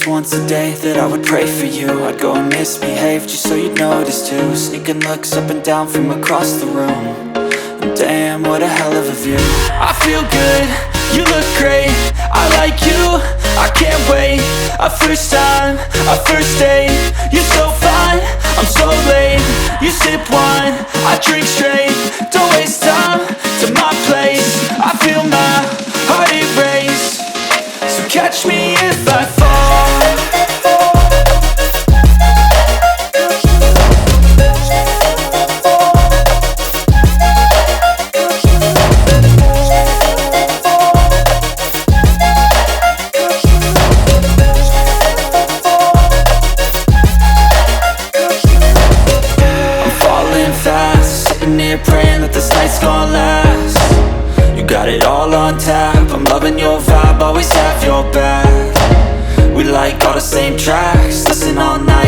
once a day that I would pray for you. I'd go and misbehave just so you'd notice too. Sneaking looks up and down from across the room. And damn, what a hell of a view. I feel good, you look great, I like you, I can't wait. A first time, a first date, you're so fine, I'm so late. You sip wine, I drink straight. Don't waste time to my place. I feel my heart erase. So catch me if I fall. Praying that this night's gonna last. You got it all on tap, I'm loving your vibe, always have your back. We like all the same tracks, listen all night.